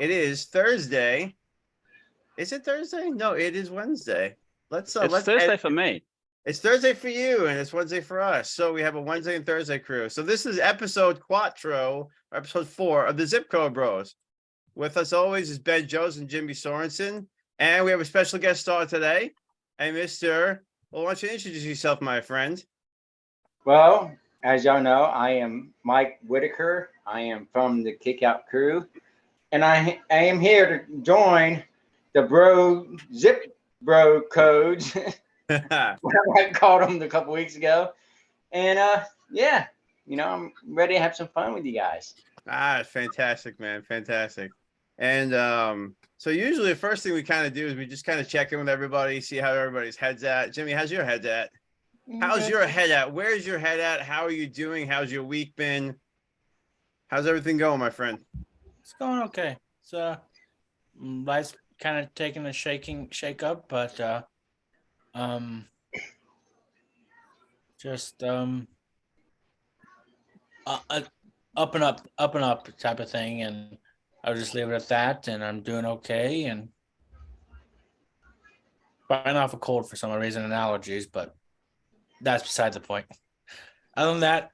It is Thursday. Is it Thursday? No, it is Wednesday. Let's It's let's Thursday for me. It's Thursday for you and it's Wednesday for us. So we have a Wednesday and Thursday crew. So this is episode quattro, or episode 4 of the Zip Code Bros. With us always is Ben Jones and Jimmy Sorensen. And we have a special guest star today. Hey, Mr. Well, why don't you introduce yourself, my friend? Well, as y'all know, I am Mike Whitaker. I am from the Kickout crew, and I am here to join the Zip Bro codes. I called them a couple weeks ago, and yeah, I'm ready to have some fun with you guys. Fantastic, man. Fantastic. And so usually the first thing we kind of do is we just kind of check in with everybody, see how everybody's head's at. Jimmy, how's your head at? How's your head at? Where's your head at? How are you doing? How's your week been? How's everything going, my friend? It's going okay. So life's kind of taking a shake up, but just up and up type of thing, and I'll just leave it at that. And I'm doing okay, and fighting off a cold for some reason and allergies, but that's beside the point. Other than that,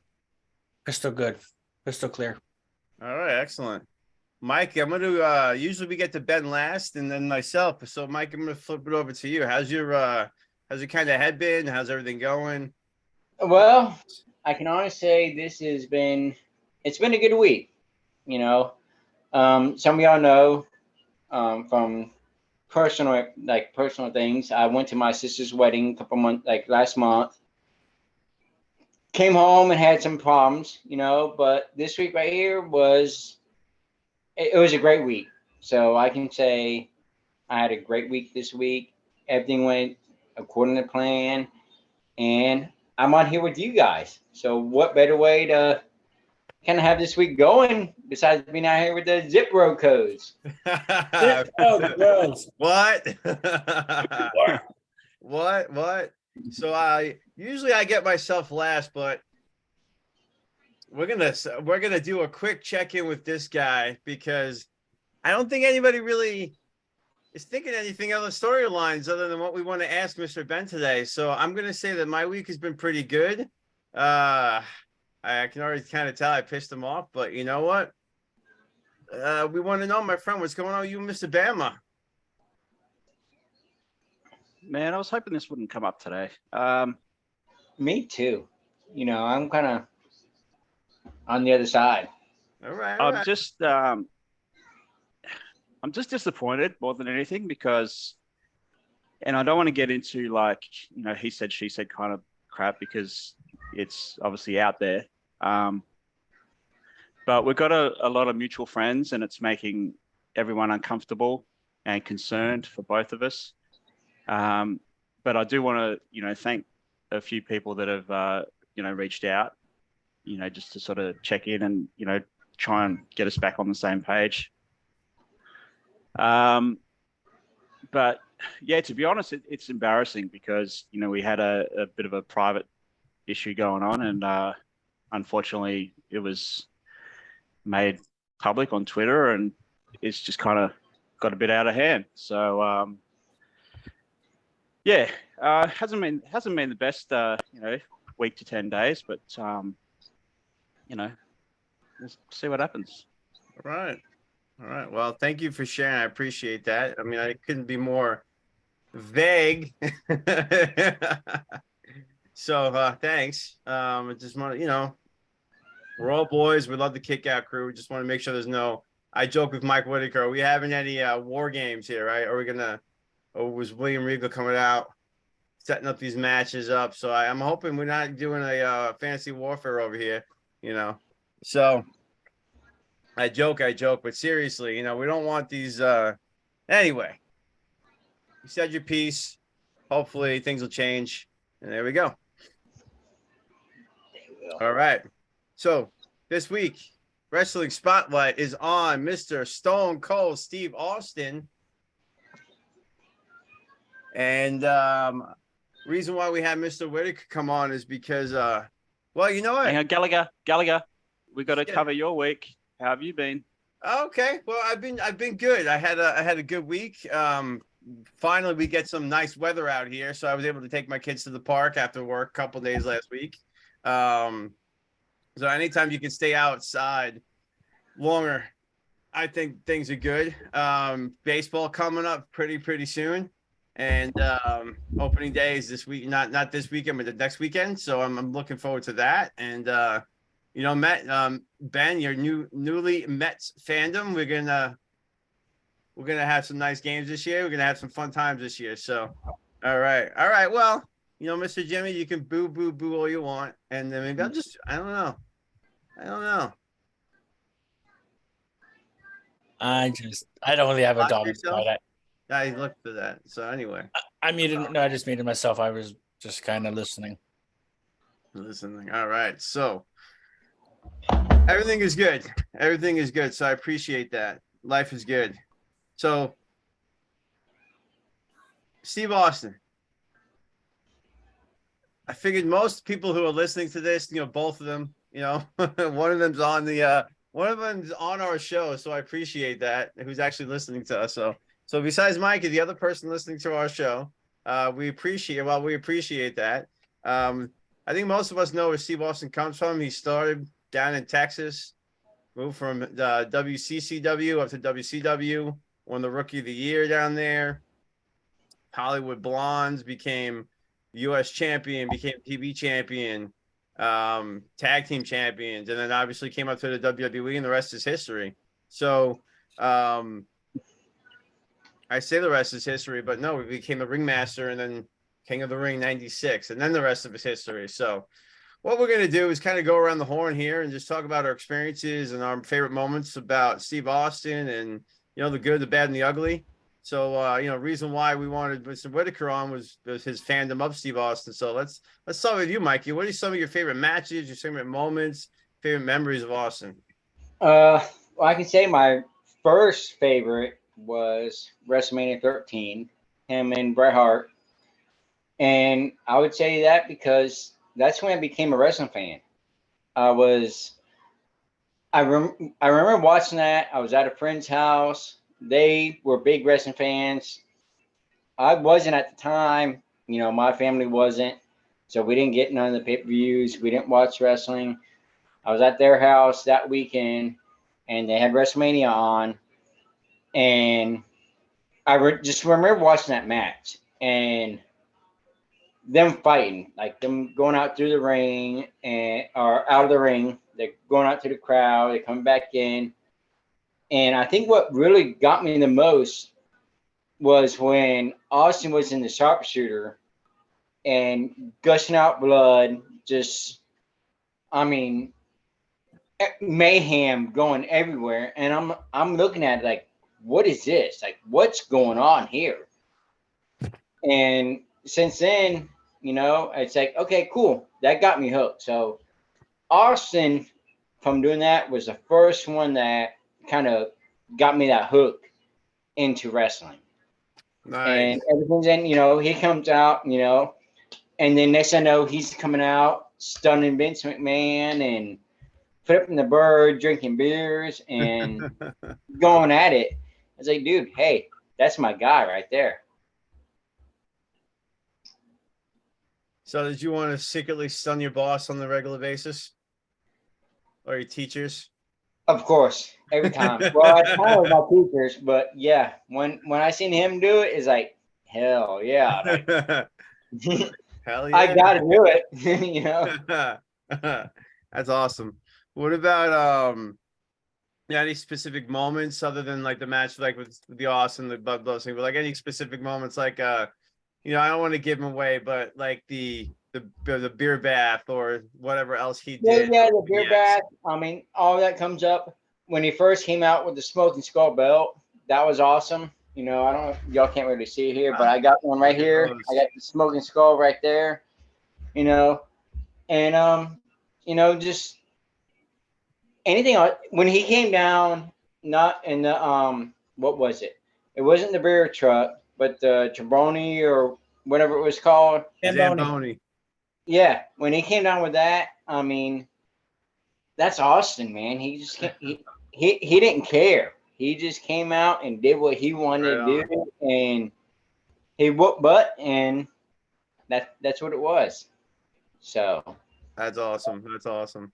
crystal good, crystal clear. All right, excellent. Mike, I'm gonna usually we get to Ben last and then myself. So Mike, I'm gonna flip it over to you. How's your kind of head been? How's everything going? Well, I can honestly say it's been a good week. Some of y'all know from personal things. I went to my sister's wedding last month. Came home and had some problems, but this week right here was a great week. So I can say I had a great week this week. Everything went according to plan, and I'm on here with you guys. So what better way to kind of have this week going besides being out here with the Zip Bro codes? What? What? So I usually get myself last, but we're gonna do a quick check-in with this guy because I don't think anybody really is thinking anything other storylines other than what we want to ask Mr. Ben today. So I'm gonna say that my week has been pretty good. I can already kind of tell I pissed him off, but you know what? We want to know, my friend, what's going on with you, Mr. Bama? Man, I was hoping this wouldn't come up today. Me too. I'm kind of on the other side. All right. I'm just disappointed more than anything because, and I don't want to get into he said, she said kind of crap because it's obviously out there. But we've got a lot of mutual friends and it's making everyone uncomfortable and concerned for both of us. But I do want to, thank a few people that have, reached out, just to sort of check in and, try and get us back on the same page. But yeah, to be honest, it's embarrassing because, we had a bit of a private issue going on and, unfortunately it was made public on Twitter and it's just kind of got a bit out of hand. So, yeah, hasn't been the best, week to 10 days, but, we'll see what happens. All right. Well, thank you for sharing. I appreciate that. I mean, I couldn't be more vague. So, thanks. I just want to, we're all boys. We love the kick out crew. We just want to make sure I joke with Mike Whitaker. Are we having any war games here, right? Or was William Regal coming out, setting up these matches up? So I'm hoping we're not doing a fantasy warfare over here, So I joke, but seriously, we don't want these. Anyway, you said your piece. Hopefully things will change. And there we go. All right. So this week, Wrestling Spotlight is on Mr. Stone Cold Steve Austin. And reason why we had Mr. Whitaker come on is because, well, you know what? Hang on, Gallagher, we got to cover your week. How have you been? Okay, well, I've been good. I had a good week. Finally we get some nice weather out here, so I was able to take my kids to the park after work a couple days last week. Um, so anytime you can stay outside longer, I think things are good. Baseball coming up pretty soon, and opening day is this week, not this weekend, but the next weekend. So I'm looking forward to that. And Matt, Ben, your newly Mets fandom, we're gonna have some nice games this year. We're gonna have some fun times this year. So, all right. Well, Mr. Jimmy, you can boo all you want, and then maybe I don't know. I don't really have a dog. I looked for that. So anyway, I muted. No, I just muted myself. I was just kind of listening. All right. So everything is good. Everything is good. So I appreciate that. Life is good. So Steve Austin, I figured most people who are listening to this, both of them, one of them's on our show. So I appreciate that. Who's actually listening to us. So besides Mikey, the other person listening to our show, we appreciate that. I think most of us know where Steve Austin comes from. He started down in Texas, moved from WCCW up to WCW, won the Rookie of the Year down there. Hollywood Blondes, became U.S. champion, became TV champion, tag team champions, and then obviously came up to the WWE, and the rest is history. So I say the rest is history, but no, we became the ringmaster and then King of the Ring 96, and then the rest of his history. So what we're going to do is kind of go around the horn here and just talk about our experiences and our favorite moments about Steve Austin and, the good, the bad, and the ugly. So, reason why we wanted Mr. Whitaker on was his fandom of Steve Austin. So let's start with you, Mikey. What are some of your favorite matches, your favorite moments, favorite memories of Austin? Well, I can say my first favorite was WrestleMania 13, him and Bret Hart. And I would say that because that's when I became a wrestling fan. I remember watching that. I was at a friend's house. They were big wrestling fans. I wasn't at the time. My family wasn't. So we didn't get none of the pay-per-views. We didn't watch wrestling. I was at their house that weekend, and they had WrestleMania on. And I just remember watching that match and them fighting, like them going out through the ring or out of the ring. They're going out to the crowd. They're coming back in. And I think what really got me the most was when Austin was in the sharpshooter and gushing out blood, mayhem going everywhere. And I'm looking at it like, what is this? Like, what's going on here? And since then, it's like, okay, cool. That got me hooked. So Austin, from doing that, was the first one that kind of got me that hook into wrestling. Nice. And everything's in, he comes out, and then next I know he's coming out stunning Vince McMahon and flipping the bird, drinking beers and going at it. I was like, dude, hey, that's my guy right there. So did you want to secretly stun your boss on the regular basis? Or your teachers? Of course, every time. Well, I tell my teachers, but yeah, when I seen him do it, it's like, hell yeah. Like, hell yeah. I gotta do it, That's awesome. What about any specific moments other than like the match, like with the Austin, the Bud Blessing, but like any specific moments, like I don't want to give him away, but like the beer bath or whatever else he did. Yeah, the beer bath. All that comes up when he first came out with the smoking skull belt. That was awesome. I don't know if y'all can't really see it here, but I got one right here. I got the smoking skull right there. And just anything else. When he came down, not in the what was it? It wasn't the beer truck, but the Triboni or whatever it was called. Zamboni. Yeah, when he came down with that, that's Austin, man. He he didn't care. He just came out and did what he wanted Right to do, and he whooped butt, and that's what it was. So That's awesome. That's awesome.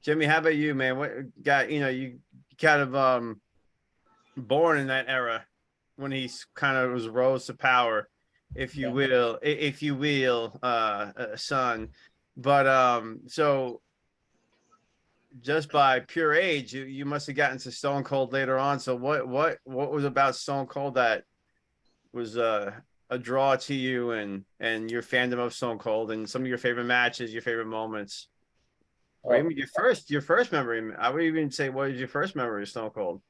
Jimmy, how about you, man? What got you kind of born in that era when he kind of was rose to power, if you will, son. But so just by pure age, you must have gotten to Stone Cold later on. So what was about Stone Cold that was a draw to you and your fandom of Stone Cold and some of your favorite matches, your favorite moments? Or even your first memory. I would even say, what is your first memory of Stone Cold?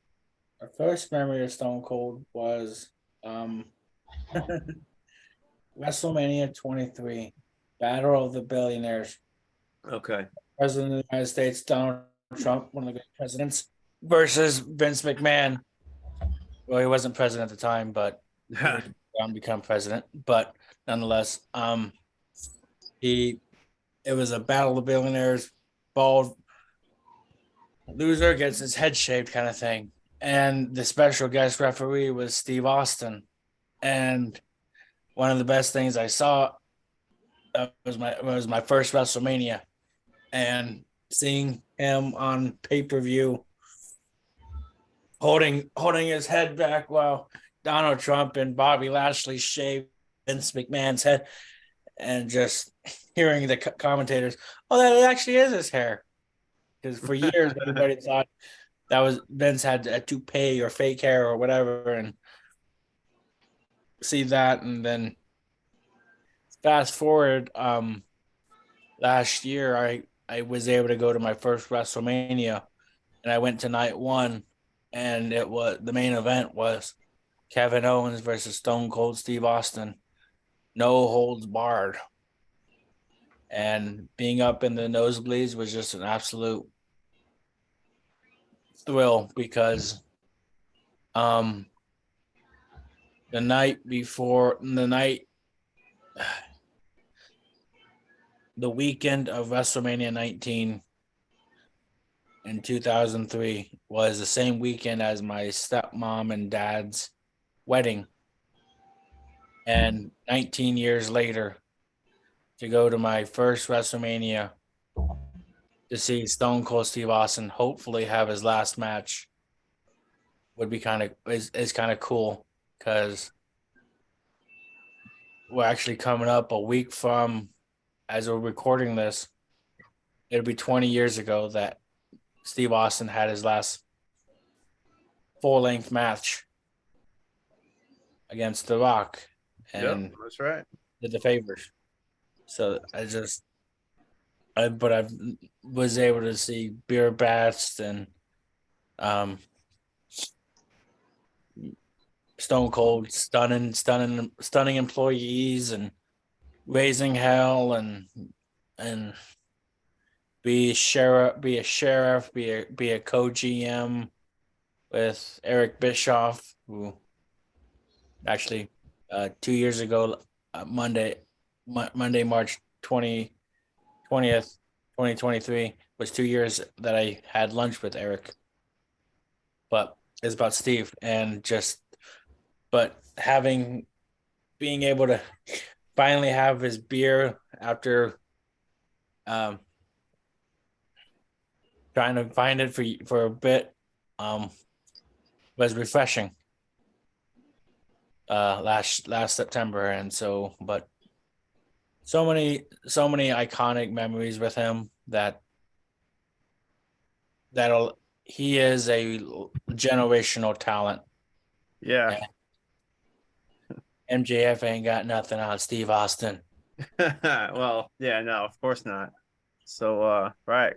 Our first memory of Stone Cold was WrestleMania 23, Battle of the Billionaires. Okay. President of the United States, Donald Trump, one of the great presidents, versus Vince McMahon. Well, he wasn't president at the time, but he would become president. But nonetheless, it was a Battle of the Billionaires. Bald loser gets his head shaved kind of thing. And the special guest referee was Steve Austin. And one of the best things I saw was my first WrestleMania, and seeing him on pay-per-view holding his head back while Donald Trump and Bobby Lashley shaved Vince McMahon's head, and just hearing the commentators, oh, that actually is his hair. Because for years, everybody thought that was Vince had a toupee or fake hair or whatever, and see that. And then fast forward, last year, I was able to go to my first WrestleMania, and I went to night one, and the main event was Kevin Owens versus Stone Cold Steve Austin, no holds barred. And being up in the nosebleeds was just an absolute thrill, because the weekend of WrestleMania 19 in 2003 was the same weekend as my stepmom and dad's wedding. And 19 years later, to go to my first WrestleMania to see Stone Cold Steve Austin hopefully have his last match would be is kind of cool, because we're actually coming up a week from, as we're recording this, it'll be 20 years ago that Steve Austin had his last full-length match against The Rock, and that's right. did the favors. So I was able to see beer bats and Stone Cold stunning employees and raising hell, and be a sheriff, be a co-GM with Eric Bischoff, who actually 2 years ago, Monday, March 20th, 2023, was 2 years that I had lunch with Eric. But it's about Steve, and being able to finally have his beer after trying to find it for a bit was refreshing last September. And so many iconic memories with him, he is a generational talent. Yeah. MJF ain't got nothing on Steve Austin. Well, yeah, no, of course not. So right.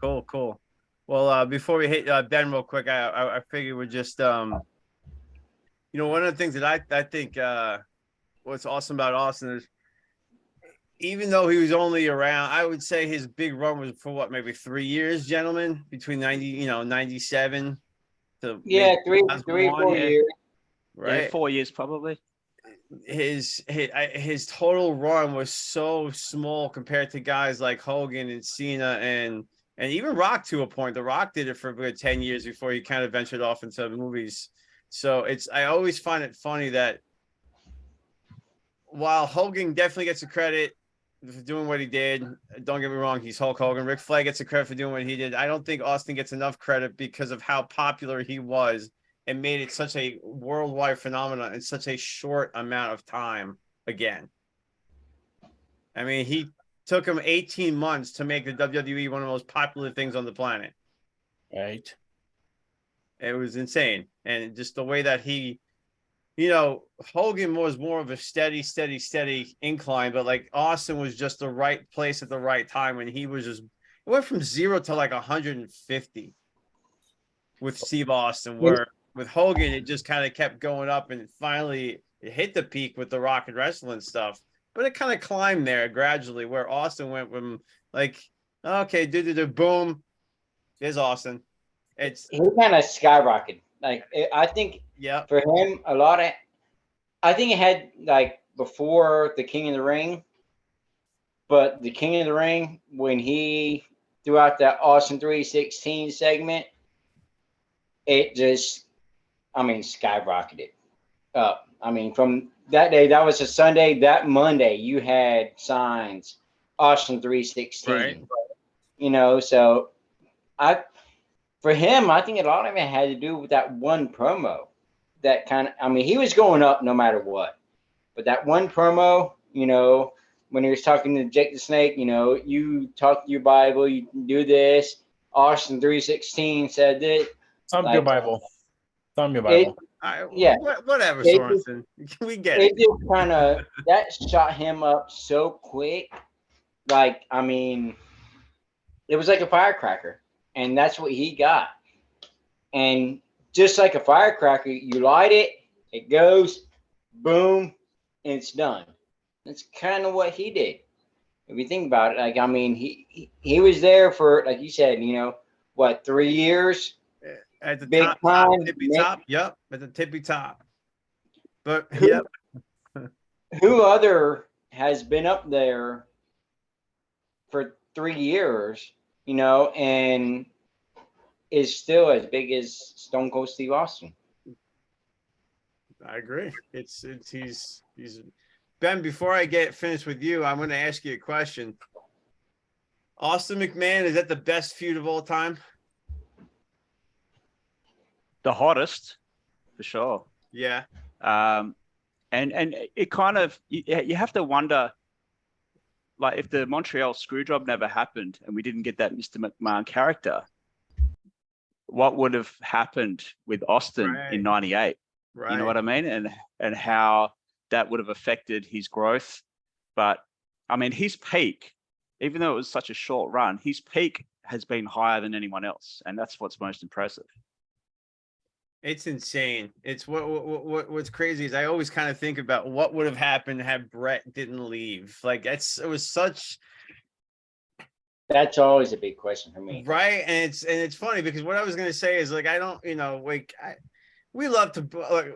Cool. Well, before we hit Ben real quick, I figure we're just one of the things that I think what's awesome about Austin is, even though he was only around, I would say his big run was for maybe 3 years, gentlemen, between 97 to 4 years. Right. Yeah, 4 years probably. His total run was so small compared to guys like Hogan and Cena and And even Rock to a point. The Rock did it for a good 10 years before he kind of ventured off into movies. So I always find it funny that while Hogan definitely gets the credit for doing what he did, don't get me wrong, he's Hulk Hogan. Ric Flair gets the credit for doing what he did. I don't think Austin gets enough credit because of how popular he was and made it such a worldwide phenomenon in such a short amount of time again. I mean, he took him 18 months to make the WWE one of the most popular things on the planet. Right. It was insane. And just the way that he, Hogan was more of a steady incline, but like Austin was just the right place at the right time when he was just, it went from 0 to like 150 with Steve Austin, where with Hogan, it just kind of kept going up and finally it hit the peak with the Rock and wrestling stuff. But it kind of climbed there gradually, where Austin went from like, okay, boom, there's Austin. He kind of skyrocketed. I think for him, I think it had like before the King of the Ring, but the King of the Ring, when he threw out that Austin 316 segment, it just, skyrocketed up. From that day, that was a Sunday. That Monday, you had signs, Austin 316. Right. So for him, I think a lot of it had to do with that one promo. That kind of, he was going up no matter what. But that one promo, when he was talking to Jake the Snake, you talk your Bible, you do this. Austin 316 said that. Thumb your Bible. Yeah. Whatever, Sorensen. We get it. It just kind of, that shot him up so quick. It was like a firecracker. And that's what he got. And just like a firecracker, you light it, it goes, boom, and it's done. That's kind of what he did. If you think about it, he was there for, like you said, 3 years? At the big top, tippy top. Yep, at the tippy top. But who other has been up there for 3 years, and is still as big as Stone Cold Steve Austin? I agree. He's Ben. Before I get finished with you, I'm going to ask you a question. Austin McMahon, is that the best feud of all time? The hottest, for sure. Yeah. And it kind of, you have to wonder, like, if the Montreal Screwjob never happened and we didn't get that Mr. McMahon character, what would have happened with Austin in '98? Right. You know what I mean? And how that would have affected his growth. But his peak, even though it was such a short run, his peak has been higher than anyone else, and that's what's most impressive. It's insane. It's what's crazy is I always kind of think about what would have happened had Brett didn't leave. That's always a big question for me. Right. And it's funny because what I was going to say is I don't, we love to,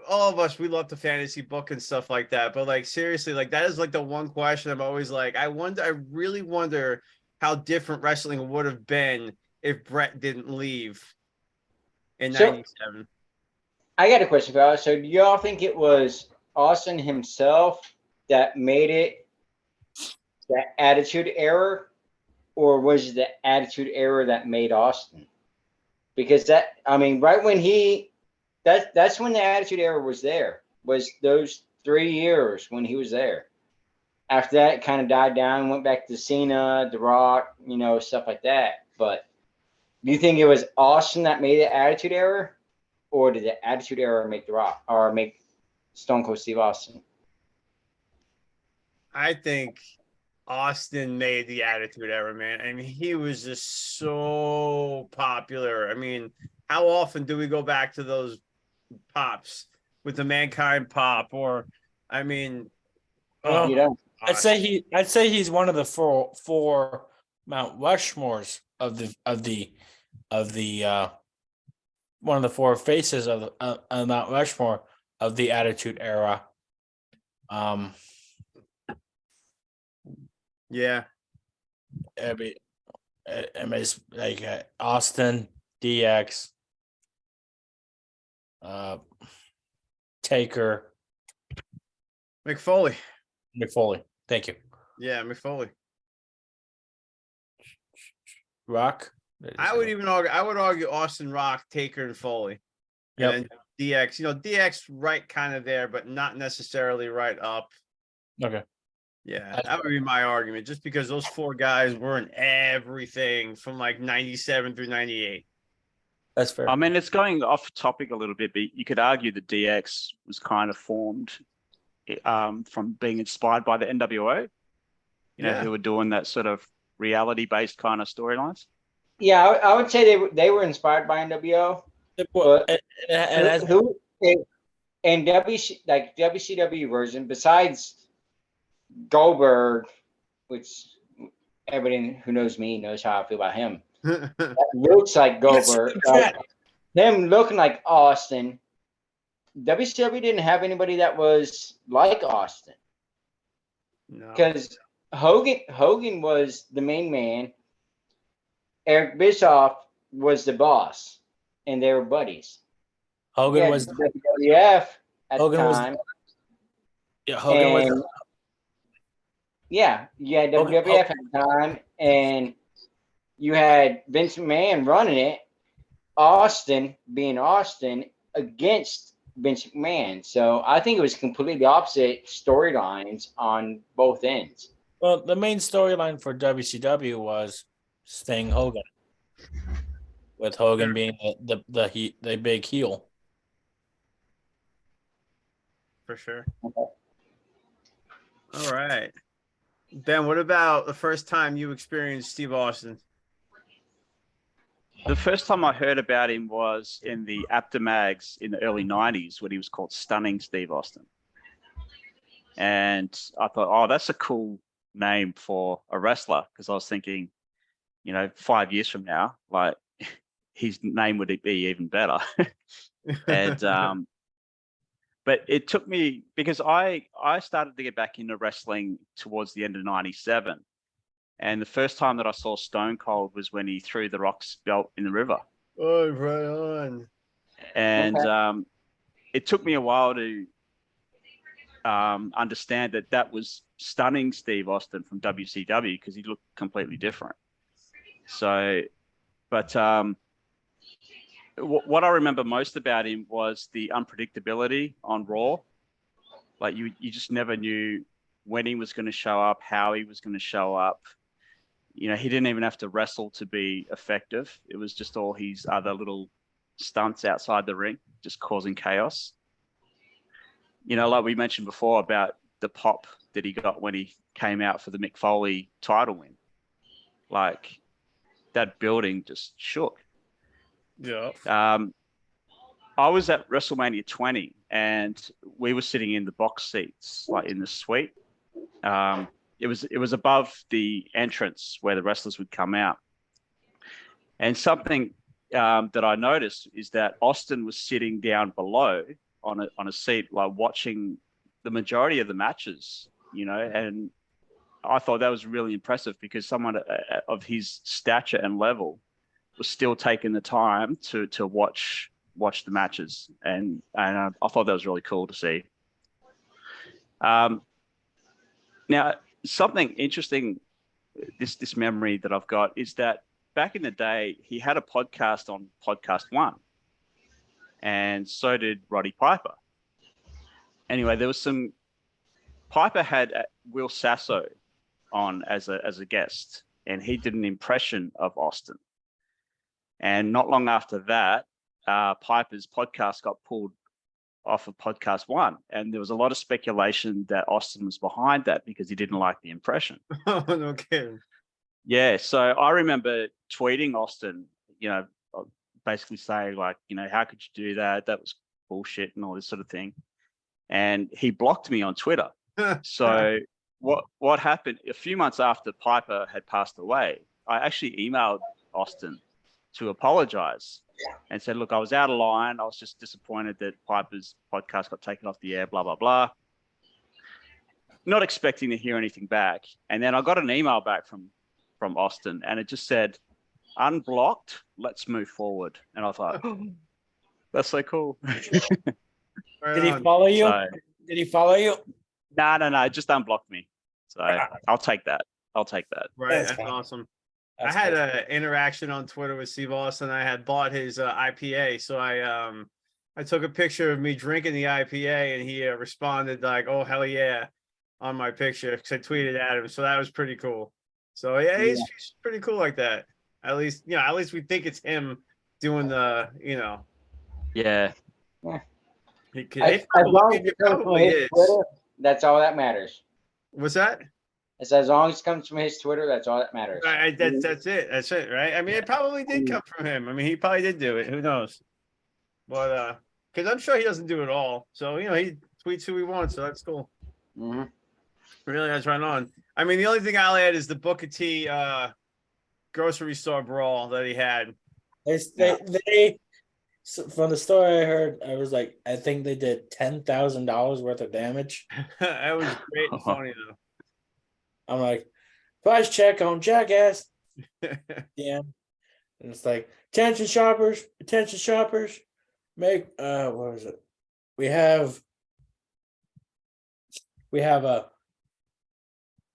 all of us, we love to fantasy book and stuff like that. But seriously, that is the one question I'm always I really wonder how different wrestling would have been if Brett didn't leave in 97. I got a question for y'all. So do y'all think it was Austin himself that made it that attitude error, or was it the attitude error that made Austin? Because right when that's when the attitude error was there, was those 3 years when he was there. After that, it kind of died down, went back to Cena, The Rock, stuff like that. But do you think it was Austin that made the attitude error? Or did the attitude error make The Rock or make Stone Cold Steve Austin? I think Austin made the attitude error, man. He was just so popular. How often do we go back to those pops with the Mankind pop? Or, I'd say he's one of the four Mount Rushmores of the one of the four faces of Mount Rushmore of the Attitude Era. Yeah. it's like Austin, DX, Taker, McFoley. McFoley. Thank you. Yeah, McFoley. Rock. I would argue Austin, Rock, Taker, and Foley. Yep. And then DX. DX right kind of there, but not necessarily right up. Okay. Yeah, that would be my argument. Just because those four guys were in everything from like 97 through 98. That's fair. I mean, it's going off topic a little bit, but you could argue that DX was kind of formed from being inspired by the NWO, who were doing that sort of reality-based kind of storylines. Yeah, I would say they were inspired by NWO. But and WCW version, besides Goldberg, which everybody who knows me knows how I feel about him. That looks like Goldberg. Him looking like Austin. WCW didn't have anybody that was like Austin. No. Because Hogan was the main man. Eric Bischoff was the boss, and they were buddies. Hogan was WWF at the time. Hogan was. Yeah, you had WWF at the time, and you had Vince McMahon running it, Austin being Austin against Vince McMahon. So I think it was completely opposite storylines on both ends. Well, the main storyline for WCW was Sting Hogan, with Hogan being the big heel. For sure. Okay. All right. Ben, what about the first time you experienced Steve Austin? The first time I heard about him was in the Apter mags in the early 90s when he was called Stunning Steve Austin. And I thought, oh, that's a cool name for a wrestler, because I was thinking, 5 years from now, like his name would be even better. And but it took me, because I started to get back into wrestling towards the end of 97. And the first time that I saw Stone Cold was when he threw the Rock's belt in the river. Oh, right on. And it took me a while to understand that was Stunning Steve Austin from WCW, because he looked completely different. So, but what I remember most about him was the unpredictability on Raw. Like you just never knew when he was going to show up, how he was going to show up. He didn't even have to wrestle to be effective. It was just all his other little stunts outside the ring, just causing chaos. Like we mentioned before about the pop that he got when he came out for the Mick Foley title win. Like that building just shook. Yeah. I was at WrestleMania 20 and we were sitting in the box seats, like in the suite. It was above the entrance where the wrestlers would come out. And something that I noticed is that Austin was sitting down below on a seat, like watching the majority of the matches, and I thought that was really impressive, because someone of his stature and level was still taking the time to watch the matches, and I thought that was really cool to see. Now, something interesting, this memory that I've got is that back in the day, he had a podcast on Podcast One, and so did Roddy Piper. Anyway, there was Piper had Will Sasso on as a guest, and he did an impression of Austin. And not long after that, Piper's podcast got pulled off of Podcast One, and there was a lot of speculation that Austin was behind that because he didn't like the impression. Oh, no kidding. Yeah, so I remember tweeting Austin, basically saying like, how could you do that? That was bullshit and all this sort of thing. And he blocked me on Twitter. So what happened a few months after Piper had passed away, I actually emailed Austin to apologize and said, look, I was out of line. I was just disappointed that Piper's podcast got taken off the air, blah, blah, blah. Not expecting to hear anything back. And then I got an email back from from Austin, and it just said, "Unblocked. Let's move forward." And I thought, that's so cool. Right Did he on. follow you? So, Did he follow you? no, it just unblocked me. So I'll take that. Right, That's that's fine. awesome. That's I had cool. an interaction on Twitter with Steve Austin. I had bought his IPA, so I took a picture of me drinking the IPA, and he responded like, "Oh hell yeah," on my picture because I tweeted at him. So that was pretty cool. So yeah, he's pretty cool like that. At least we think it's him doing the Yeah. He could, As long as it comes from probably his is. Twitter, that's all that matters. What's that? It's as long as it comes from his Twitter, that's all that matters. That's it. That's it, right? I mean, it probably did come from him. I mean, he probably did do it. Who knows? But because I'm sure he doesn't do it all. So he tweets who he wants. So that's cool. Mm-hmm. Really, that's right on. I mean, the only thing I'll add is the Booker T grocery store brawl that he had. They so from the story I heard, I was like, I think they did $10,000 worth of damage. That was great and funny though. I'm like, price check on Jackass. Yeah. And it's like, attention shoppers, make what is it? We have a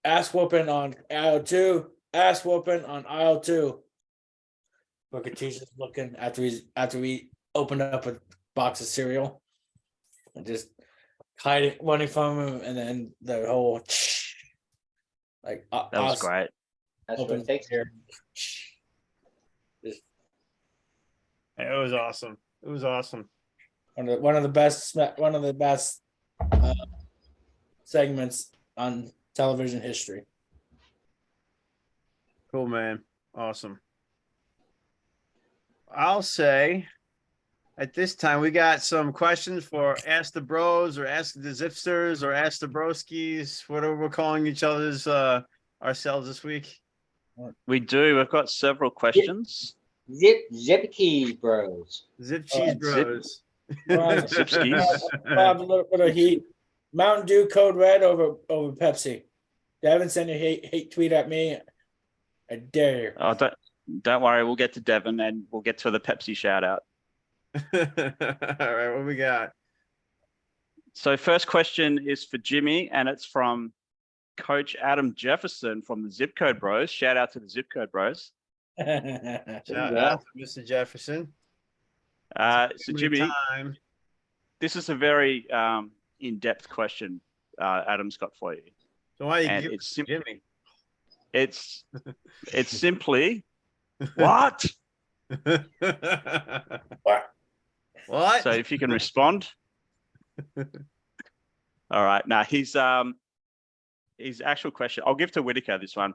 ass whooping on aisle 2, ass whooping on aisle 2. Booker T's just looking after we opened up a box of cereal and just hiding running from him, and then the whole like That was great. That's what it takes. here. It was awesome. It was awesome. One of the best segments on television history. Cool, man. Awesome. I'll say at this time we got some questions for Ask the Bros or Ask the Zipsters or Ask the Broskis, whatever we're calling each other's ourselves this week. We do. We've got several questions. Zip keys, bros. Zip Cheese Bros. Zipskis. Bob, a little bit of heat. Mountain Dew Code Red over Pepsi. Devin, send a hate tweet at me. I dare you. Oh, don't worry. We'll get to Devin and we'll get to the Pepsi shout out. All right, what we got? So first question is for Jimmy, and it's from Coach Adam Jefferson from the Zip Code Bros. Shout out to the Zip Code Bros. Shout out to Mr. Jefferson. So Jimmy, Time. this is a very in-depth question Adam's got for you. So why And you give it's Jimmy? It's simply what? What? So if you can respond. All right. Now his actual question, I'll give to Whitaker this one.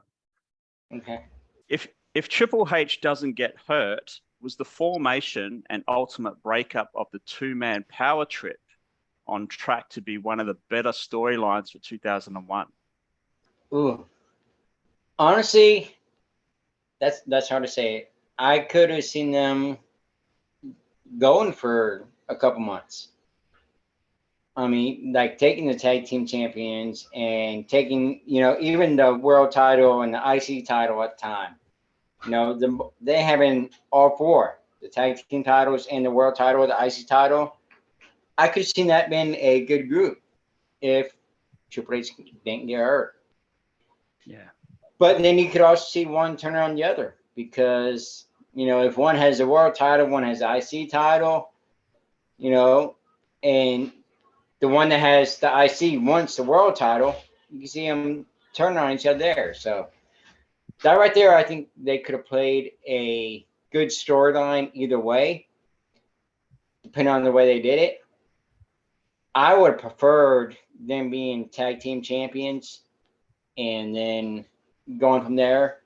Okay. If Triple H doesn't get hurt, was the formation and ultimate breakup of the two-man power trip on track to be one of the better storylines for 2001? Ooh. Honestly, that's hard to say. I could have seen them going for a couple months. I mean, like taking the tag team champions and taking, even the world title and the IC title at the time. They having all four, the tag team titles and the world title, the IC title. I could have seen that being a good group if Triple H didn't get hurt. Yeah. But then you could also see one turn on the other because, if one has the world title, one has the IC title, and the one that has the IC wants the world title, you can see them turn on each other there. So that right there, I think they could have played a good storyline either way, depending on the way they did it. I would have preferred them being tag team champions and then going from there.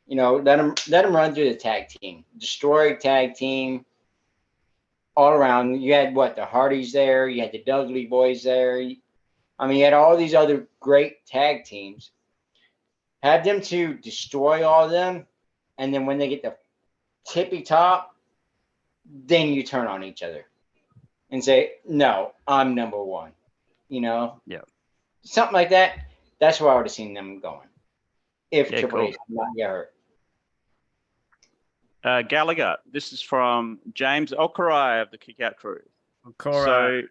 Let them run through the tag team, destroy tag team all around. You had the Hardys there, you had the Dudley Boys there. I mean, you had all these other great tag teams. Have them to destroy all of them, and then when they get the tippy top, then you turn on each other and say, "No, I'm number one." Yeah. Something like that. That's where I would have seen them going if Yeah, Triple cool. H did not get hurt. Gallagher. This is from James Alcarai of the Kickout Crew. Correct. So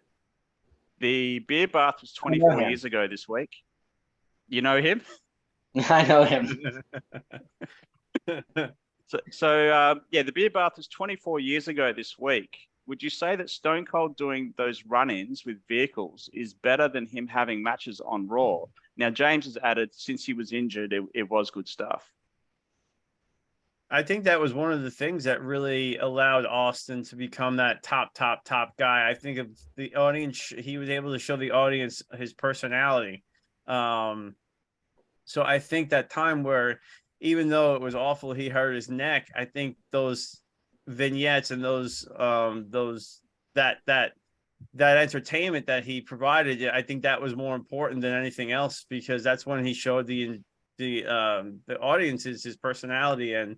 the beer bath was 24 years ago this week. You know him? I know him. The beer bath was 24 years ago this week. Would you say that Stone Cold doing those run-ins with vehicles is better than him having matches on Raw? Now, James has added, since he was injured, it was good stuff. I think that was one of the things that really allowed Austin to become that top guy. I think of the audience, he was able to show the audience his personality. So I think that time where, even though it was awful, he hurt his neck, I think those vignettes and that entertainment that he provided, I think that was more important than anything else, because that's when he showed the audiences his personality and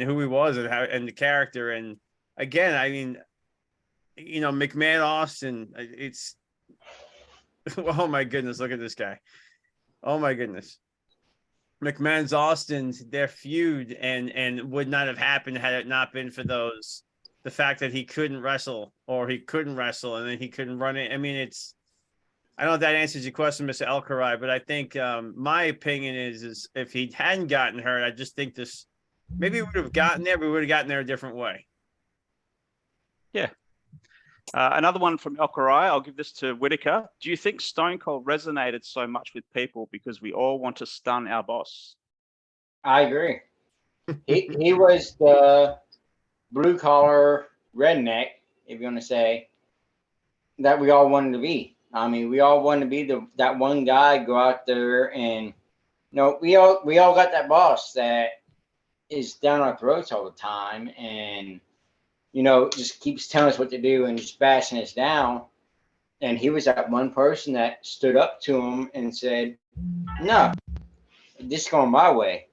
who he was and how and the character. And again, I mean, McMahon Austin, it's oh my goodness, look at this guy. Oh my goodness. McMahon's Austin, their feud and would not have happened had it not been for the fact that he couldn't wrestle, and then he couldn't run it. I mean, I don't know if that answers your question, Mr. Alcarai, but I think my opinion is if he hadn't gotten hurt, I just think maybe we would have gotten there, but we would have gotten there a different way. Yeah. Another one from Alcarai. I'll give this to Whitaker. Do you think Stone Cold resonated so much with people because we all want to stun our boss? I agree. He was the blue collar redneck, if you want to say, that we all wanted to be. I mean, we all wanted to be that one guy, go out there and we all got that boss that is down our throats all the time and just keeps telling us what to do and just bashing us down. And he was that one person that stood up to him and said, no, this is going my way.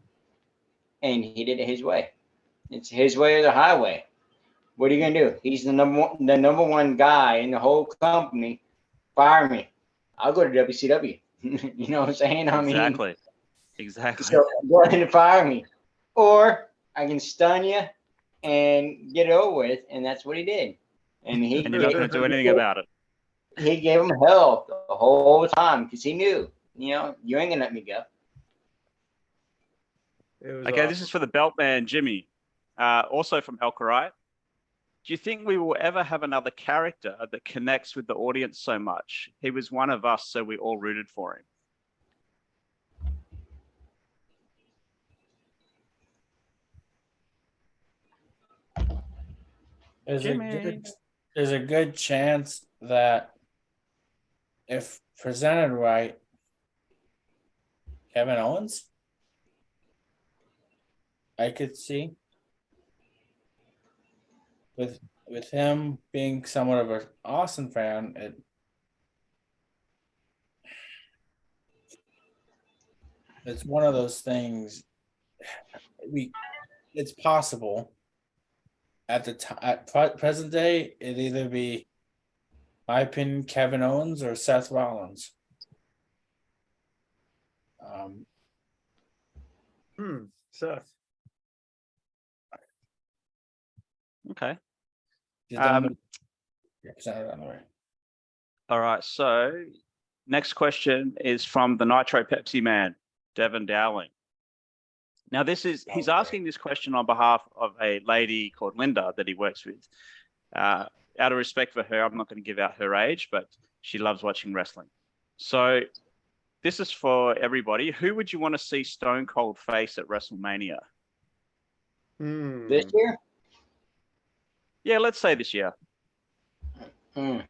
And he did it his way. It's his way or the highway. What are you going to do? He's the number one guy in the whole company. Fire me. I'll go to WCW. You know what I'm saying? I mean, exactly. So go ahead and fire me. Or I can stun you and get it over with, and that's what he did. And you're not going to do anything about it. He gave him hell the whole time because he knew, you ain't gonna let me go. Okay, awesome. This is for the belt man, Jimmy. Also from Alcarai. Do you think we will ever have another character that connects with the audience so much? He was one of us, so we all rooted for him. There's a good chance that if presented right, Kevin Owens, I could see with him being somewhat of an Austin fan, it's one of those things. It's possible. At present day, it'd either be, my opinion, Kevin Owens or Seth Rollins. Seth. Okay. On the way. All right. So next question is from the Nitro Pepsi man, Devin Dowling. Now, he's asking this question on behalf of a lady called Linda that he works with. Out of respect for her, I'm not going to give out her age, but she loves watching wrestling. So this is for everybody. Who would you want to see Stone Cold face at WrestleMania? This year? Yeah, let's say this year. I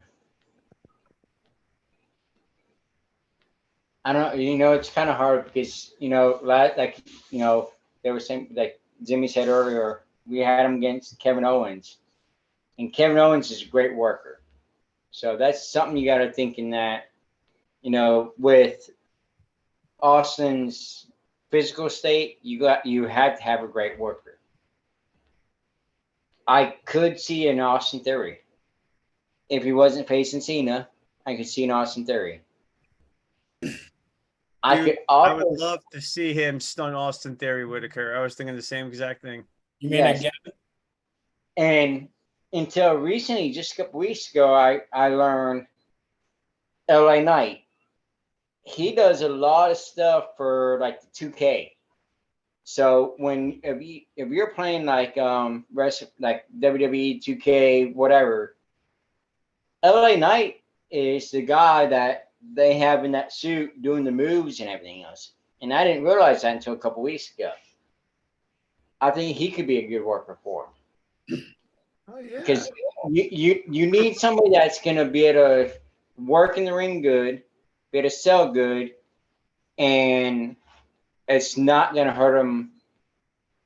don't know. It's kind of hard because, they were saying, like Jimmy said earlier, we had him against Kevin Owens. And Kevin Owens is a great worker. So that's something you got to think in that, with Austin's physical state, you have to have a great worker. I could see an Austin Theory. If he wasn't facing Cena, I could see an Austin Theory. I would love to see him stun Austin Theory, Whitaker. I was thinking the same exact thing. You mean Yes. again? And until recently, just a couple weeks ago, I learned LA Knight. He does a lot of stuff for like the 2K. So if you're playing like like WWE 2K whatever, LA Knight is the guy that they have in that suit doing the moves and everything else. And I didn't realize that until a couple weeks ago. I think he could be a good worker for him. Oh yeah. Because you need somebody that's gonna be able to work in the ring good, be able to sell good, and it's not gonna hurt him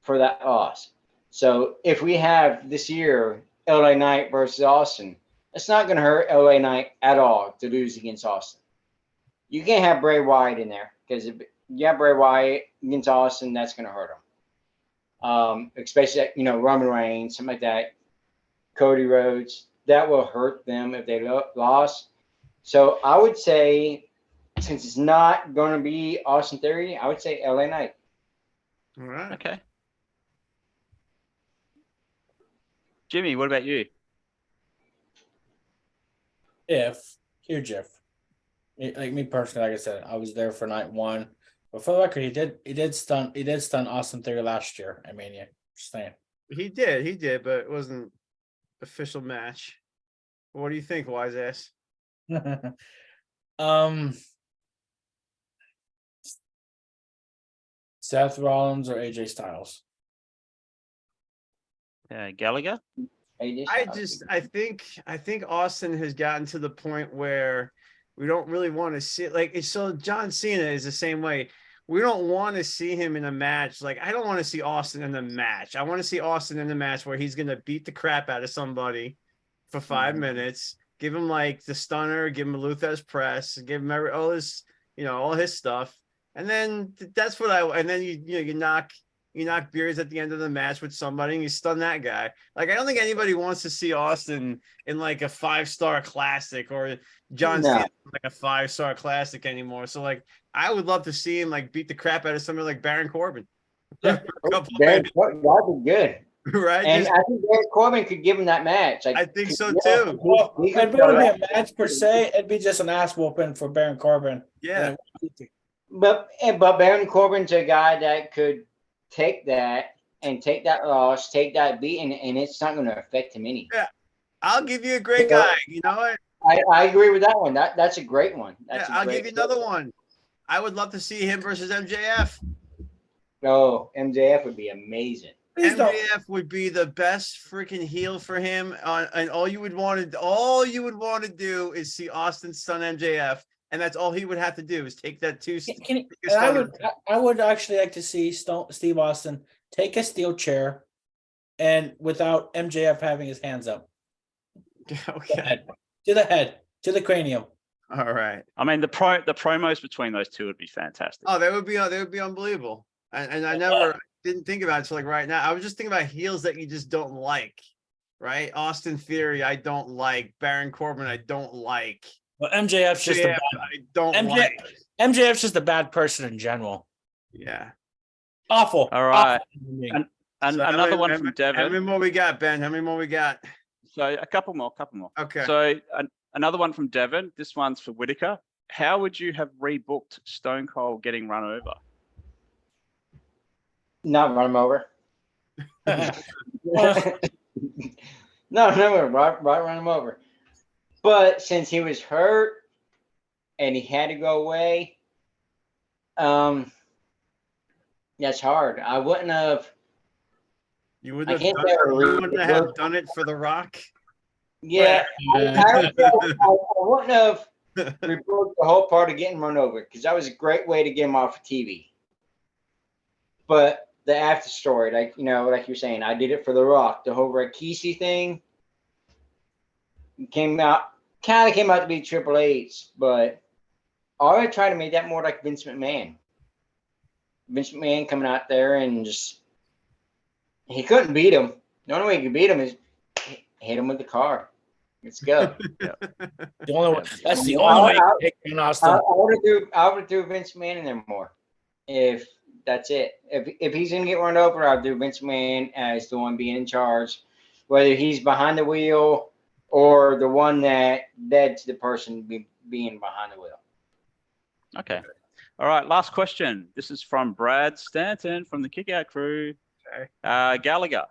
for that loss. So if we have this year LA Knight versus Austin, it's not gonna hurt LA Knight at all to lose against Austin. You can't have Bray Wyatt in there because if you have Bray Wyatt against Austin, that's gonna hurt him. Especially Roman Reigns, something like that. Cody Rhodes, that will hurt them if they lost. So I would say, since it's not going to be Austin Theory, I would say LA Knight. All right. Okay. Jimmy, what about you? Huge if. Like me personally, like I said, I was there for night one. But for the record, he did stun Austin Theory last year at Mania. Just saying. He did, but it wasn't official match. What do you think, wise ass? Seth Rollins or AJ Styles? Gallagher? I think Austin has gotten to the point where we don't really want to see it. So John Cena is the same way. We don't want to see him in a match. Like, I don't want to see Austin in a match. I want to see Austin in a match where he's going to beat the crap out of somebody for 5 minutes, give him like the stunner, give him a Luthez press, give him all his, all his stuff. And then that's what and then you knock beers at the end of the match with somebody and you stun that guy. Like, I don't think anybody wants to see Austin in like a 5-star classic or John Cena like a 5-star classic anymore. So like, I would love to see him like beat the crap out of somebody like Baron Corbin. Yeah, that'd be good. Right. And I think Baron Corbin could give him that match. Like, I think so too. Well, it wouldn't be a match per se. It'd be just an ass whooping for Baron Corbin. Yeah. But Baron Corbin's a guy that could take that and take that loss, take that beating, and it's not going to affect him any. Yeah. I'll give you a great guy. You know what? I agree with that one. That's a great one. I'll give you another one. I would love to see him versus MJF. Oh, MJF would be amazing. MJF would be the best freaking heel for him. And all you would want to do is see Austin stun MJF, and that's all he would have to do is take that I would actually like to see Steve Austin take a steel chair, and without MJF having his hands up. Okay. To the head, to the cranium. All right. I mean, the promos between those two would be fantastic. Oh, they would be unbelievable. And I never didn't think about it until like right now. I was just thinking about heels that you just don't like, right? Austin Theory, I don't like. Baron Corbin, I don't like. Well, MJF's just MJF's just a bad person in general. Yeah. Awful. All right. Awful. And another one from Devin. How many more we got, Ben? How many more we got? So a couple more. Okay. So another one from Devin. This one's for Whitaker. How would you have rebooked Stone Cold getting run over? Not run him over. No, run him over. But since he was hurt and he had to go away, that's hard. I wouldn't have. You wouldn't have done it for The Rock? Yeah. I wouldn't have rebooked the whole part of getting run over because that was a great way to get him off of TV. But the after story, like you're saying, I did it for The Rock. The whole Rikishi thing came out to be Triple H, but I would try to make that more like Vince McMahon. Vince McMahon coming out there and he couldn't beat him. The only way he could beat him is hit him with the car. Let's go. The only one. That's the only way. I would do Vince McMahon in there more if That's it. If he's gonna get run over, I'll do Vince McMahon as the one being in charge, whether he's behind the wheel or the one that led to the person being behind the wheel. Okay. All right. Last question. This is from Brad Stanton from the Kickout Crew. Okay. Gallagher.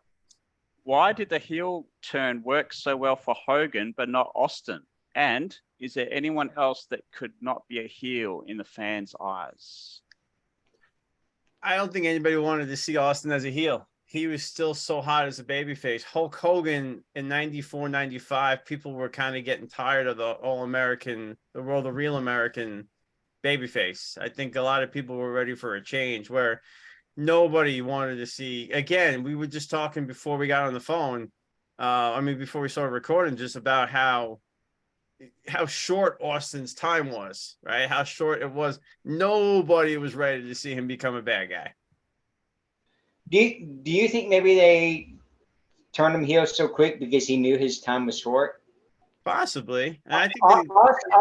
Why did the heel turn work so well for Hogan but not Austin? And is there anyone else that could not be a heel in the fans' eyes? I don't think anybody wanted to see Austin as a heel. He was still so hot as a babyface. Hulk Hogan in 94, 95, people were kind of getting tired of the all-American, the real American babyface. I think a lot of people were ready for a change where nobody wanted to see. Again, we were just talking before we got on the phone. Before we started recording, just about how short Austin's time was, right? How short it was. Nobody was ready to see him become a bad guy. Do you think maybe they turned him heel so quick because he knew his time was short? Possibly. And I think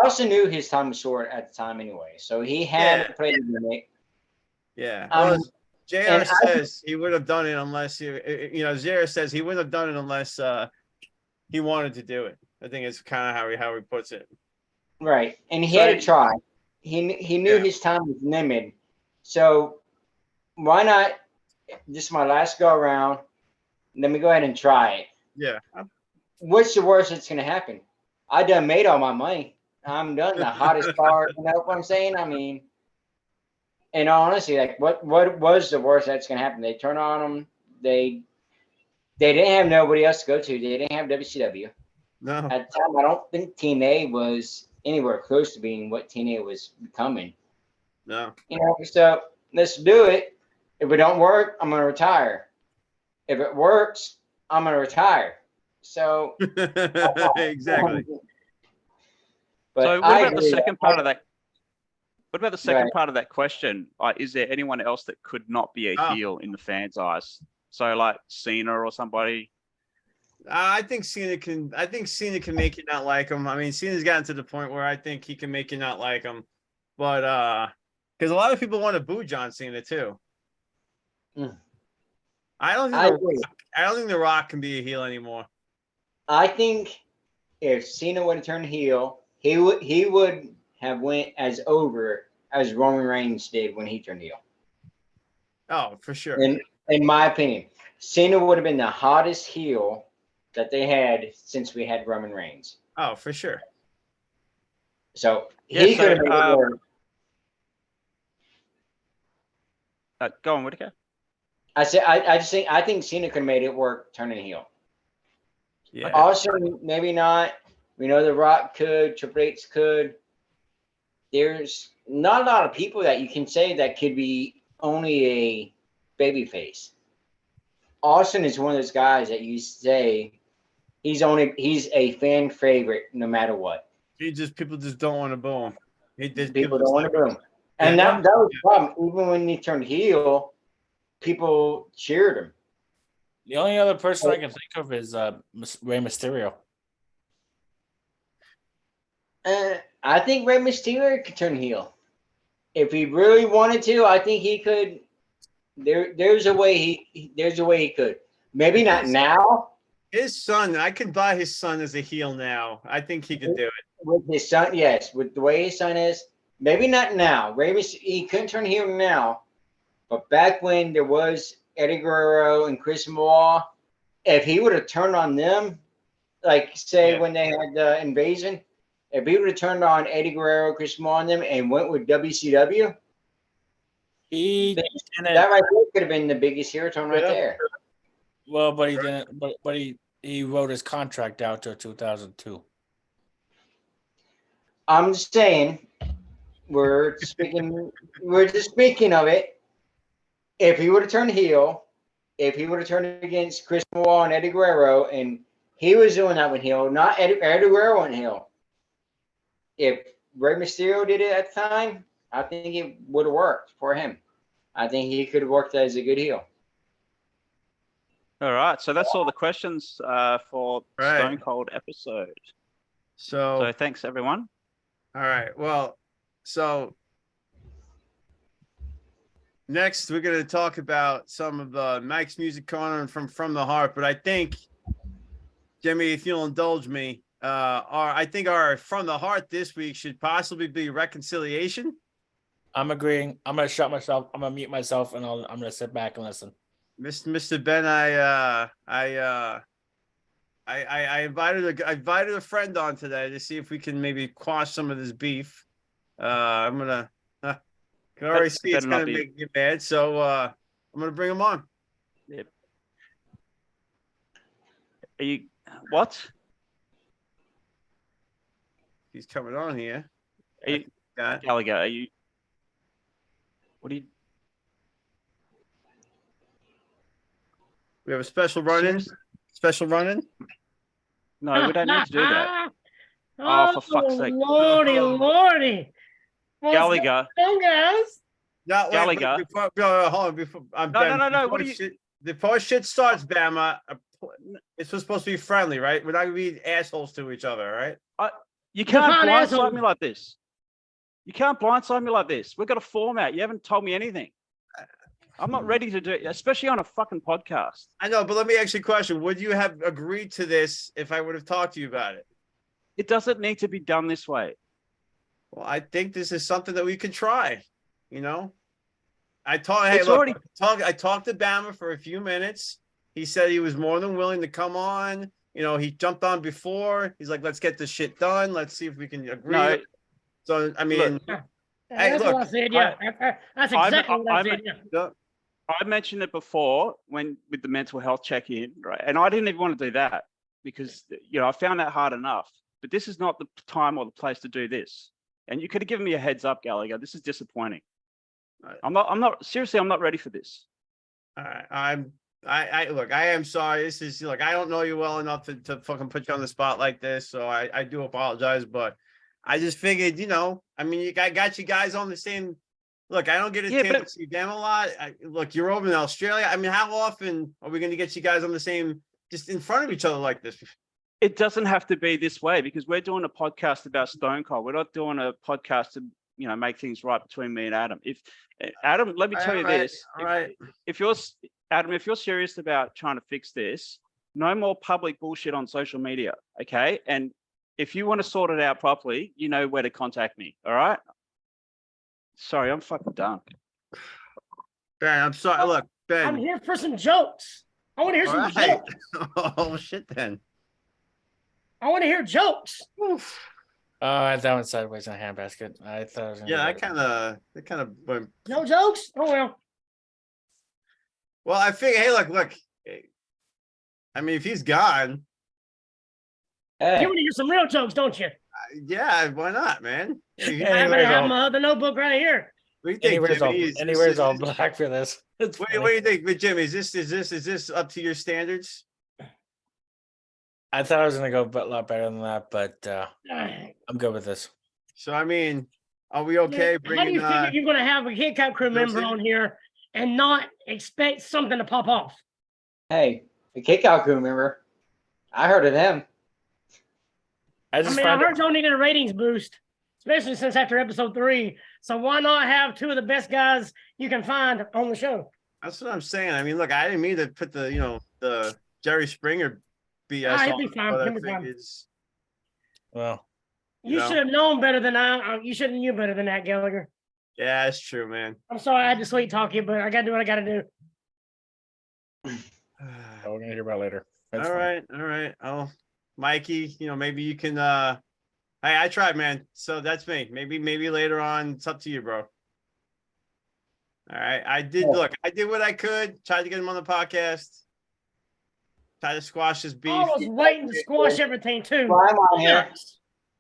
Austin knew his time was short at the time anyway, so he had to play the gimmick. Yeah. Well, JR says he would have done it unless JR says he wouldn't have done it unless he wanted to do it. I think it's kind of how he puts it. Right. And he had to try. He knew his time was limited. So why not, this is my last go around, let me go ahead and try it. Yeah. What's the worst that's going to happen? I done made all my money. I'm done. The hottest star, you know what I'm saying? I mean, and honestly, like what was the worst that's going to happen? They turn on him. They didn't have nobody else to go to. They didn't have WCW. No. At the time, I don't think TNA was anywhere close to being what TNA was becoming. No. So let's do it. If it don't work, I'm going to retire. If it works, I'm going to retire. So exactly. But so what about the second part of that? What about the second part of that question? Is there anyone else that could not be a heel in the fans' eyes? So like Cena or somebody. I think Cena can make you not like him. I mean, Cena's gotten to the point where I think he can make you not like him. But because a lot of people want to boo John Cena too. I don't think The Rock can be a heel anymore. I think if Cena would have turned heel, he would have went as over as Roman Reigns did when he turned heel. Oh, for sure. In my opinion, Cena would have been the hottest heel that they had since we had Roman Reigns. Oh, for sure. So he could have made it work. Go on, Whitaker. I think Cena could have made it work turning heel. Yeah. Also, maybe not. We know The Rock could, Triple H could. There's not a lot of people that you can say that could be only a babyface. Austin is one of those guys that you say he's a fan favorite no matter what. People just don't want to boo him. People don't want to boo him. And that was the problem. Even when he turned heel, people cheered him. The only other person I can think of is Rey Mysterio. I think Rey Mysterio could turn heel. If he really wanted to, I think he could. There's a way he could. Maybe not now. His son, I could buy his son as a heel now. I think he could do it. With his son, yes. With the way his son is, maybe not now. He couldn't turn heel now. But back when there was Eddie Guerrero and Chris Benoit, if he would have turned on them, like say when they had the invasion, if he would have turned on Eddie Guerrero, Chris Benoit on them and went with WCW, that right there could have been the biggest heel turn right there. Well, but he didn't. But he wrote his contract out to 2002. I'm just saying, we're just speaking of it. If he would have turned heel, if he would have turned against Chris Benoit and Eddie Guerrero, and he was doing that with heel, not Eddie Guerrero went heel. If Rey Mysterio did it at the time, I think it would have worked for him. I think he could have worked as a good heel. All right, so that's all the questions for Stone Cold episode. So thanks, everyone. All right. Well, so Next, we're going to talk about some of Mike's Music Corner and from the heart. But I think, Jimmy, if you'll indulge me, our from the heart this week should possibly be reconciliation. I'm agreeing. I'm gonna shut myself. I'm gonna mute myself, and I'm gonna sit back and listen. Mr. Ben, I invited a friend on today to see if we can maybe quash some of this beef. I'm gonna can already see it's gonna make you mad, so I'm gonna bring him on. Yep. Are you what? He's coming on here. Are you, Gallagher? Are you? What are you? We have a special run-in. Special run-in. No, we don't need to do that. Oh, for fuck's sake! Lordy! Gallagher. Guys. No, Gallagher. Hold on. Before No. What are you? Before shit starts, Bama, it's supposed to be friendly, right? We're not gonna be assholes to each other, right? You can't blindside me like this. You can't blindside me like this. We've got a format. You haven't told me anything. I'm not ready to do it, especially on a fucking podcast. I know, but let me ask you a question. Would you have agreed to this if I would have talked to you about it? It doesn't need to be done this way. Well, I think this is something that we could try. You know, I talked to Bama for a few minutes. He said he was more than willing to come on. You know, he jumped on before. He's like, let's get this shit done. Let's see if we can agree. No, so, I mean, that's what I said. Yeah, that's exactly what I said. Yeah. I mentioned it before with the mental health check-in, right? And I didn't even want to do that because, you know, I found that hard enough. But this is not the time or the place to do this. And you could have given me a heads up, Gallagher. This is disappointing. Right. I'm not ready for this. All right. Look, I am sorry. This is like, I don't know you well enough to fucking put you on the spot like this. So I do apologize, but I just figured, you know, I mean, I got you guys on the same. Look, I don't get a chance to see them a lot. Look, you're over in Australia. I mean, how often are we going to get you guys on the same, just in front of each other like this? It doesn't have to be this way because we're doing a podcast about Stone Cold. We're not doing a podcast to, you know, make things right between me and Adam. If Adam, let me tell you this. If you're serious about trying to fix this, no more public bullshit on social media, okay? And if you want to sort it out properly, you know where to contact me, all right? Sorry, I'm fucking done. Ben, I'm sorry. Look, Ben. I'm here for some jokes. I want to hear some jokes. Oh, shit, then. I want to hear jokes. Oof. Oh, I thought it sideways in a handbasket. I thought it was that kind of went. No jokes? Oh, well. Well, I figure, hey, look. I mean, if he's gone. Hey. You want to hear some real jokes, don't you? Yeah, why not, man? I have my other notebook right here. What do you think, Jimmy? Anywhere's all black for this. What do you think, but Jimmy? Is this up to your standards? I thought I was gonna go a lot better than that, but I'm good with this. So I mean, are we okay? How do you figure you're gonna have a Kick-Out Crew member on here and not expect something to pop off? Hey, the Kick-Out Crew member. I heard of them. I heard y'all needed a ratings boost, especially since after episode 3. So why not have 2 of the best guys you can find on the show? That's what I'm saying. I mean, look, I didn't mean to put the Jerry Springer BS. He'll be fine. Well, you should have known better than you should have knew better than that, Gallagher. Yeah, that's true, man. I'm sorry I had to sweet talk you, but I got to do what I got to do. We're gonna hear about it later. All right. Oh, Mikey, you know, maybe you can. I tried, man. So that's me. Maybe later on. It's up to you, bro. All right. I did what I could. Tried to get him on the podcast. Try to squash his beef. I was waiting to squash everything too.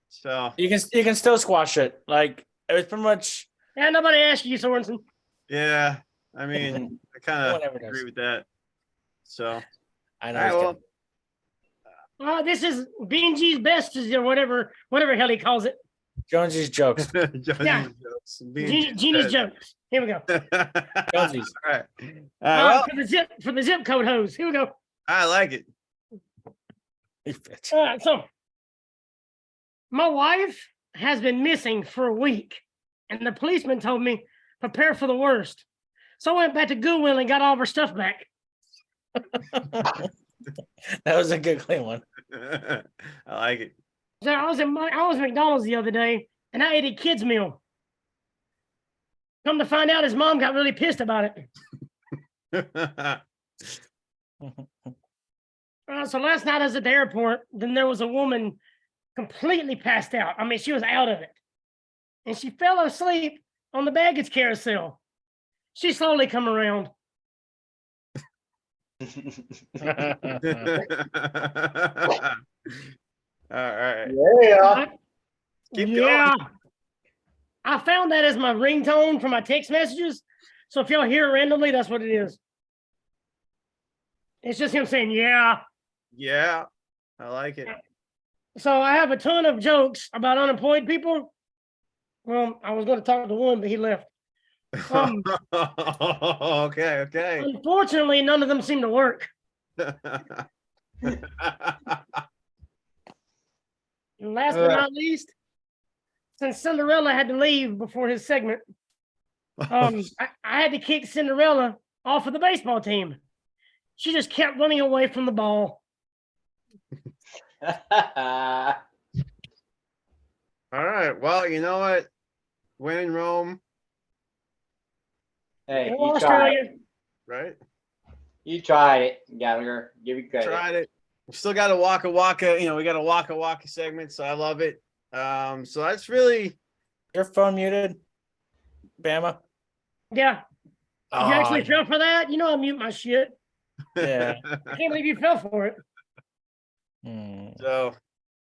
So you can still squash it. Like it was pretty much. Yeah, nobody asked you, Sorensen. Yeah, I mean, I kind of agree with that. So I know. This is Benji's best, or whatever hell he calls it. Jonesy's jokes. Jonesy's jokes. Genie's jokes. Here we go. Jonesy's. All right. For the zip code hose. Here we go. I like it. All right, so my wife has been missing for a week, and the policeman told me prepare for the worst. So I went back to Goodwill and got all of her stuff back. That was a good clean one. I like it. So I was at McDonald's the other day and I ate a kid's meal. Come to find out, his mom got really pissed about it. So last night I was at the airport. Then there was a woman completely passed out. I mean, she was out of it. And she fell asleep on the baggage carousel. She slowly come around. All right. Yeah. Keep Yeah. going. I found that as my ringtone for my text messages. So if y'all hear it randomly, that's what it is. It's just him saying, yeah. Yeah. I like it. So I have a ton of jokes about unemployed people. Well, I was going to talk to one, but he left. Okay. Unfortunately, none of them seem to work. And last but not least, since Cinderella had to leave before his segment, I had to kick Cinderella off of the baseball team. She just kept running away from the ball. All right. Well, you know what? When in Rome, Hey, Go you tried it. Australia. right? You tried it, Gallagher. Give you credit. Tried it. We still got a Waka Waka. We got a Waka Waka segment, so I love it. So that's really. Your phone muted, Bama. Yeah. You actually Oh, fell for that? You know I mute my shit. yeah. I can't believe you fell for it. So.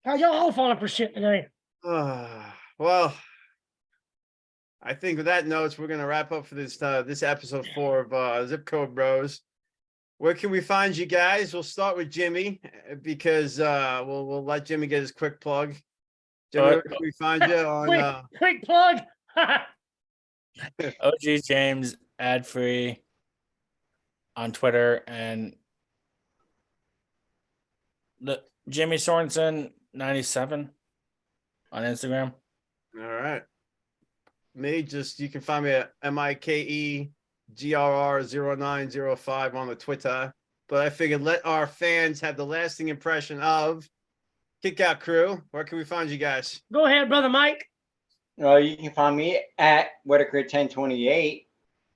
How y'all all falling for shit today? Well, I think with that notes, we're gonna wrap up for this episode 4 of Zip Code Bros. Where can we find you guys? We'll start with Jimmy because we'll let Jimmy get his quick plug. Jimmy, where can we find you on? Quick plug. OG James ad free on Twitter and the Jimmy Sorensen 97 on Instagram. All right. You can find me at MikeGRR0905 on the Twitter. But I figured let our fans have the lasting impression of Kickout Crew. Where can we find you guys? Go ahead, brother Mike. You can find me at Whitaker1028.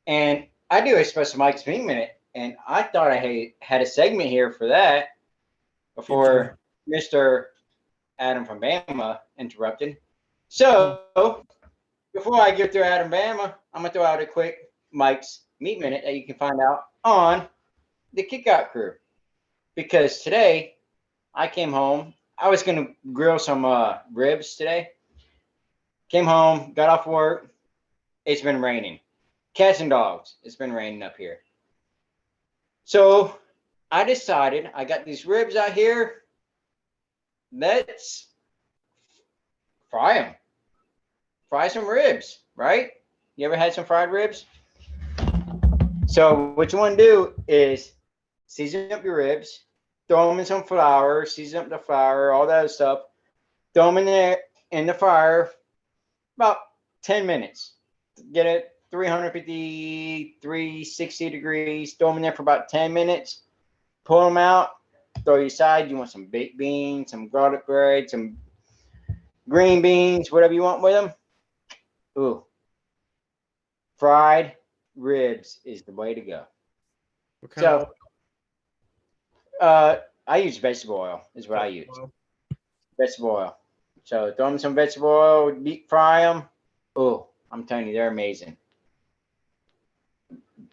And I do a special Mike's Meat Minute. And I thought I had a segment here for that before Mr. Adam from Bama interrupted. So before I get through Adam Bama, I'm going to throw out a quick Mike's Meat Minute that you can find out on the Kickout Crew. Because today I came home. I was going to grill some ribs today. Came home, got off work. It's been raining. Cats and dogs. It's been raining up here. So I decided I got these ribs out here. Let's fry them. Fry some ribs, right? You ever had some fried ribs? So what you want to do is season up your ribs, throw them in some flour, season up the flour, all that stuff. Throw them in there in the fire about 10 minutes. Get it 350, 360 degrees. Throw them in there for about 10 minutes. Pull them out. Throw your side. You want some baked beans, some garlic bread, some green beans, whatever you want with them. Ooh. Fried ribs is the way to go. So, I use vegetable oil is what I use. Vegetable oil. So throw them some vegetable oil, deep fry them. Oh, I'm telling you, they're amazing.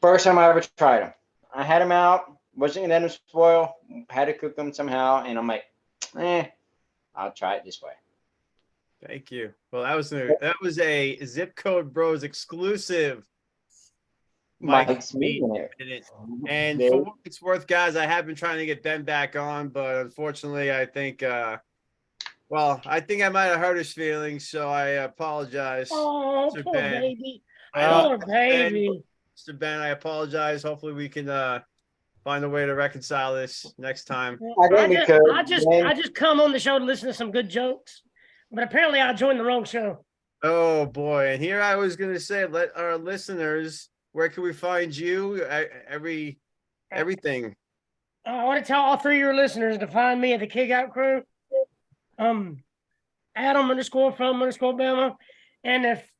First time I ever tried them. I had them out, wasn't gonna let them spoil, had to cook them somehow, and I'm like, I'll try it this way. Thank you. Well, that was a Zip Code Bros exclusive. Mike's Meat Minute. And for what it's worth, guys, I have been trying to get Ben back on, but unfortunately, I think I think I might have hurt his feelings, so I apologize. Oh, Mr. poor Ben. baby. Poor baby. Mr. Ben, I apologize. Hopefully we can find a way to reconcile this next time. I just come on the show to listen to some good jokes, but apparently I joined the wrong show. Oh boy. And here I was gonna say, let our listeners, where can we find you? Everything. I want to tell all three of your listeners to find me at the Kick Out Crew. Adam _ from _ Bama. And if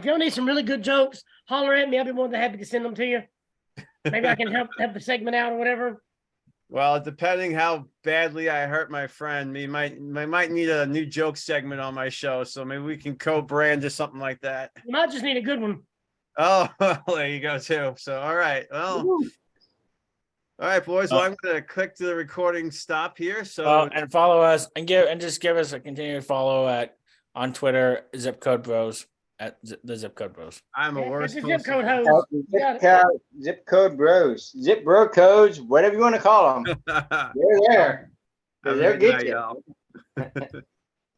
y'all need some really good jokes, holler at me. I'll be more than happy to send them to you. Maybe I can help the segment out or whatever. Well, depending how badly I hurt my friend, I might need a new joke segment on my show. So maybe we can co-brand or something like that. You might just need a good one. Oh, there you go too. So all right. Well, all right, boys. Well, I'm gonna click the recording stop here. So and follow us and just give us a continued follow on Twitter, Zip Code Bros at the Zip Code Bros. I'm a worse Zip Code host. Zip Code Bros, Zip Bro Codes, whatever you want to call them. They're there. They'll get you.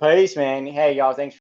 Peace, man. Hey, y'all. Thanks.